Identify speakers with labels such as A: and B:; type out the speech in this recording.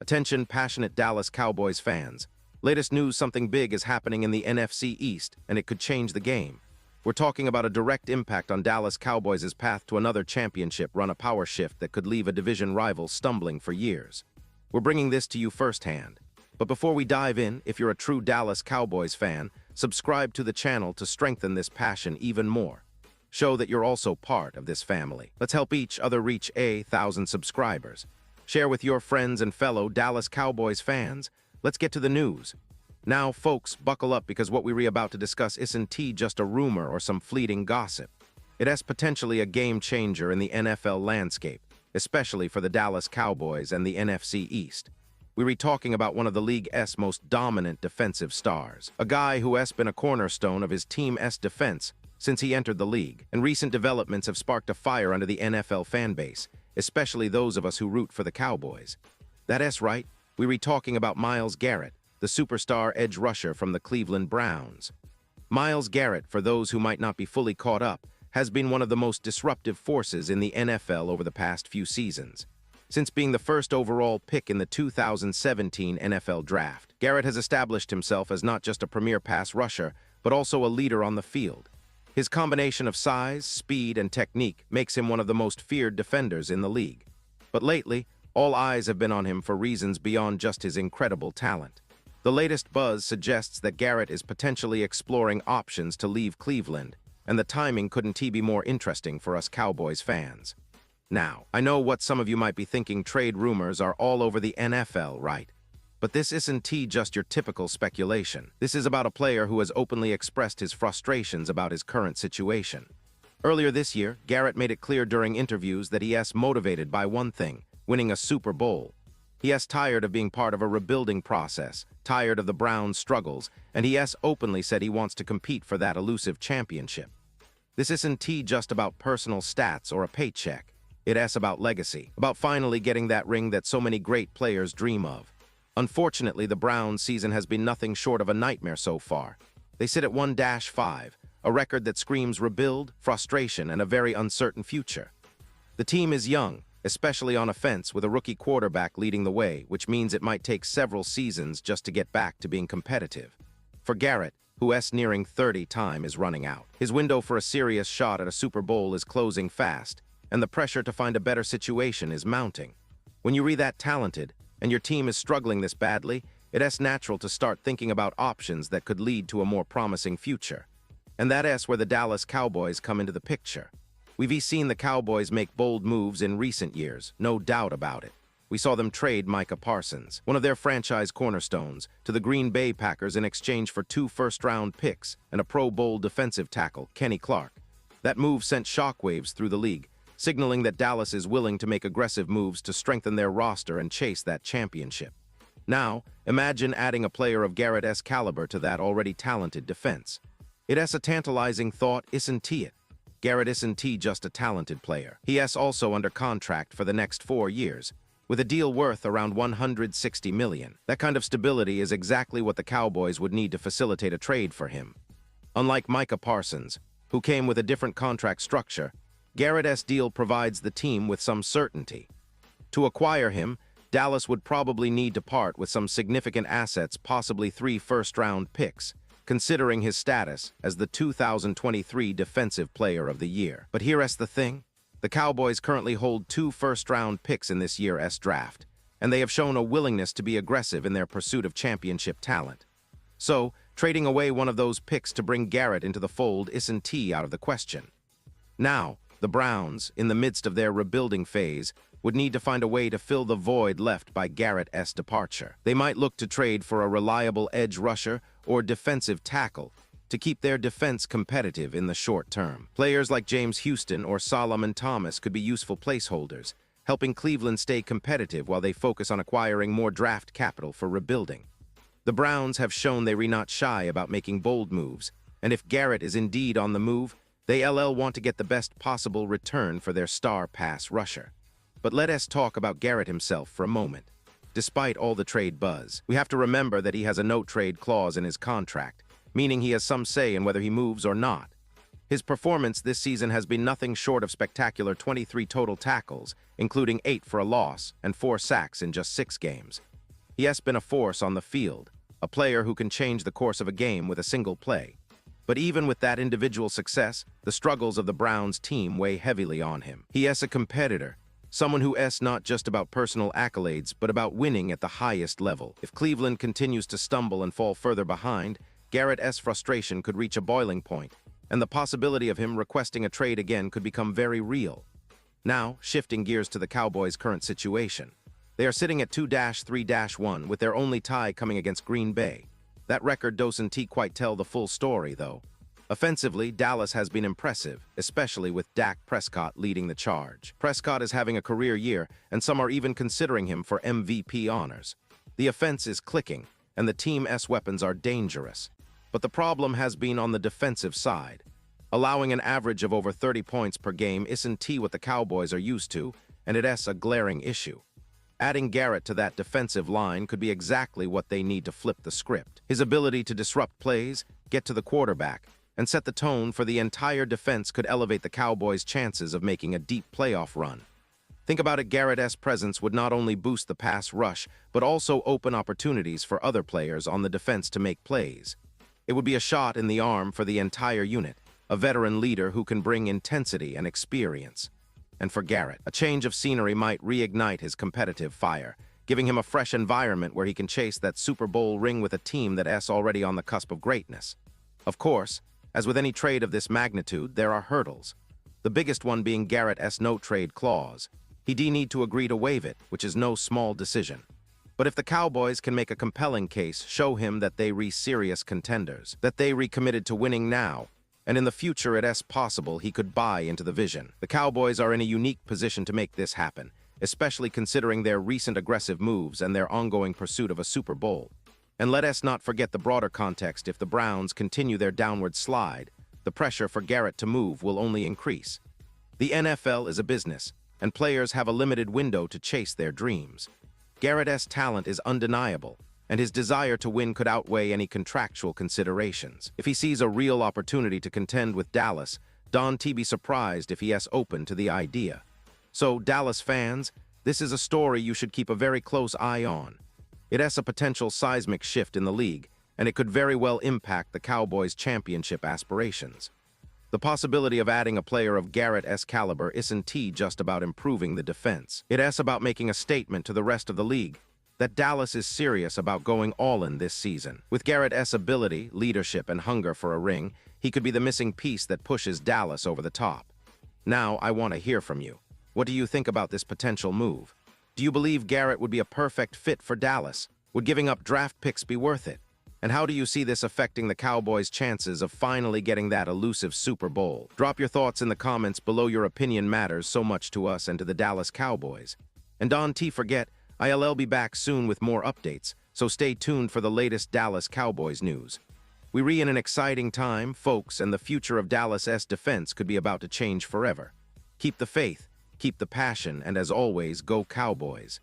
A: Attention, passionate Dallas Cowboys fans. Latest news, something big is happening in the NFC East, and it could change the game. We're talking about a direct impact on Dallas Cowboys' path to another championship run, a power shift that could leave a division rival stumbling for years. We're bringing this to you firsthand. But before we dive in, if you're a true Dallas Cowboys fan, subscribe to the channel to strengthen this passion even more. Show that you're also part of this family. Let's help each other reach 1,000 subscribers. Share with your friends and fellow Dallas Cowboys fans. Let's get to the news. Now, folks, buckle up because what we're about to discuss isn't just a rumor or some fleeting gossip. It is potentially a game changer in the NFL landscape, especially for the Dallas Cowboys and the NFC East. We're talking about one of the league's most dominant defensive stars, a guy who has been a cornerstone of his team's defense since he entered the league, and recent developments have sparked a fire under the NFL fan base, especially those of us who root for the Cowboys. That's right, we're talking about Myles Garrett, the superstar edge rusher from the Cleveland Browns. Myles Garrett, for those who might not be fully caught up, has been one of the most disruptive forces in the NFL over the past few seasons. Since being the first overall pick in the 2017 NFL Draft, Garrett has established himself as not just a premier pass rusher, but also a leader on the field. His combination of size, speed, and technique makes him one of the most feared defenders in the league. But lately, all eyes have been on him for reasons beyond just his incredible talent. The latest buzz suggests that Garrett is potentially exploring options to leave Cleveland, and the timing couldn't be more interesting for us Cowboys fans. Now, I know what some of you might be thinking: trade rumors are all over the NFL, right? But this isn't just your typical speculation. This is about a player who has openly expressed his frustrations about his current situation. Earlier this year, Garrett made it clear during interviews that he is motivated by one thing: winning a Super Bowl. He is tired of being part of a rebuilding process, tired of the Browns' struggles, and he has openly said he wants to compete for that elusive championship. This isn't just about personal stats or a paycheck. It is about legacy, about finally getting that ring that so many great players dream of. Unfortunately, the Browns' season has been nothing short of a nightmare so far. They sit at 1-5, a record that screams rebuild, frustration, and a very uncertain future. The team is young, especially on offense, with a rookie quarterback leading the way, which means it might take several seasons just to get back to being competitive. For Garrett, who is nearing 30, time is running out. His window for a serious shot at a Super Bowl is closing fast, and the pressure to find a better situation is mounting. When you're that talented, and your team is struggling this badly, it is natural to start thinking about options that could lead to a more promising future. And that is where the Dallas Cowboys come into the picture. We've seen the Cowboys make bold moves in recent years, no doubt about it. We saw them trade Micah Parsons, one of their franchise cornerstones, to the Green Bay Packers in exchange for 2 first-round picks and a Pro Bowl defensive tackle, Kenny Clark. That move sent shockwaves through the league, signaling that Dallas is willing to make aggressive moves to strengthen their roster and chase that championship. Now, imagine adding a player of Garrett's caliber to that already talented defense. It is a tantalizing thought, isn't it? Garrett isn't just a talented player. He is also under contract for the next 4 years, with a deal worth around $160 million. That kind of stability is exactly what the Cowboys would need to facilitate a trade for him. Unlike Micah Parsons, who came with a different contract structure, Garrett's deal provides the team with some certainty. To acquire him, Dallas would probably need to part with some significant assets, possibly 3 first-round picks, considering his status as the 2023 Defensive Player of the Year. But here's the thing: the Cowboys currently hold 2 first-round picks in this year's draft, and they have shown a willingness to be aggressive in their pursuit of championship talent. So, trading away one of those picks to bring Garrett into the fold isn't out of the question. Now, the Browns, in the midst of their rebuilding phase, would need to find a way to fill the void left by Garrett's departure. They might look to trade for a reliable edge rusher or defensive tackle to keep their defense competitive in the short term. Players like James Houston or Solomon Thomas could be useful placeholders, helping Cleveland stay competitive while they focus on acquiring more draft capital for rebuilding. The Browns have shown they're not shy about making bold moves, and if Garrett is indeed on the move, they want to get the best possible return for their star pass rusher. But let us talk about Garrett himself for a moment. Despite all the trade buzz, we have to remember that he has a no-trade clause in his contract, meaning he has some say in whether he moves or not. His performance this season has been nothing short of spectacular: 23 total tackles, including 8 for a loss, and 4 sacks in just 6 games. He has been a force on the field, a player who can change the course of a game with a single play. But even with that individual success, the struggles of the Browns team weigh heavily on him. He is a competitor, someone who is not just about personal accolades, but about winning at the highest level. If Cleveland continues to stumble and fall further behind, Garrett's frustration could reach a boiling point, and the possibility of him requesting a trade again could become very real. Now, shifting gears to the Cowboys' current situation. They are sitting at 2-3-1 with their only tie coming against Green Bay. That record doesn't quite tell the full story, though. Offensively, Dallas has been impressive, especially with Dak Prescott leading the charge. Prescott is having a career year, and some are even considering him for MVP honors. The offense is clicking, and the team's weapons are dangerous. But the problem has been on the defensive side. Allowing an average of over 30 points per game isn't what the Cowboys are used to, and it is a glaring issue. Adding Garrett to that defensive line could be exactly what they need to flip the script. His ability to disrupt plays, get to the quarterback, and set the tone for the entire defense could elevate the Cowboys' chances of making a deep playoff run. Think about it, Garrett's presence would not only boost the pass rush, but also open opportunities for other players on the defense to make plays. It would be a shot in the arm for the entire unit, a veteran leader who can bring intensity and experience. And for Garrett, a change of scenery might reignite his competitive fire, giving him a fresh environment where he can chase that Super Bowl ring with a team that is already on the cusp of greatness. Of course, as with any trade of this magnitude, there are hurdles. The biggest one being Garrett's no-trade clause. He need to agree to waive it, which is no small decision. But if the Cowboys can make a compelling case, show him that they serious contenders, that they recommitted to winning now, and in the future it is possible he could buy into the vision. The Cowboys are in a unique position to make this happen, especially considering their recent aggressive moves and their ongoing pursuit of a Super Bowl. And let us not forget the broader context. If the Browns continue their downward slide, the pressure for Garrett to move will only increase. The NFL is a business, and players have a limited window to chase their dreams. Garrett's talent is undeniable, and his desire to win could outweigh any contractual considerations. If he sees a real opportunity to contend with Dallas, don't be surprised if he is open to the idea. So, Dallas fans, this is a story you should keep a very close eye on. It is a potential seismic shift in the league, and it could very well impact the Cowboys' championship aspirations. The possibility of adding a player of Garrett's caliber isn't just about improving the defense. It is about making a statement to the rest of the league that Dallas is serious about going all in this season. With Garrett's ability, leadership, and hunger for a ring, he could be the missing piece that pushes Dallas over the top. Now, I want to hear from you. What do you think about this potential move? Do you believe Garrett would be a perfect fit for Dallas? Would giving up draft picks be worth it? And how do you see this affecting the Cowboys' chances of finally getting that elusive Super Bowl? Drop your thoughts in the comments below. Your opinion matters so much to us and to the Dallas Cowboys. And don't forget, I'll be back soon with more updates, so stay tuned for the latest Dallas Cowboys news. We're in an exciting time, folks, and the future of Dallas's defense could be about to change forever. Keep the faith, keep the passion, and as always, go Cowboys.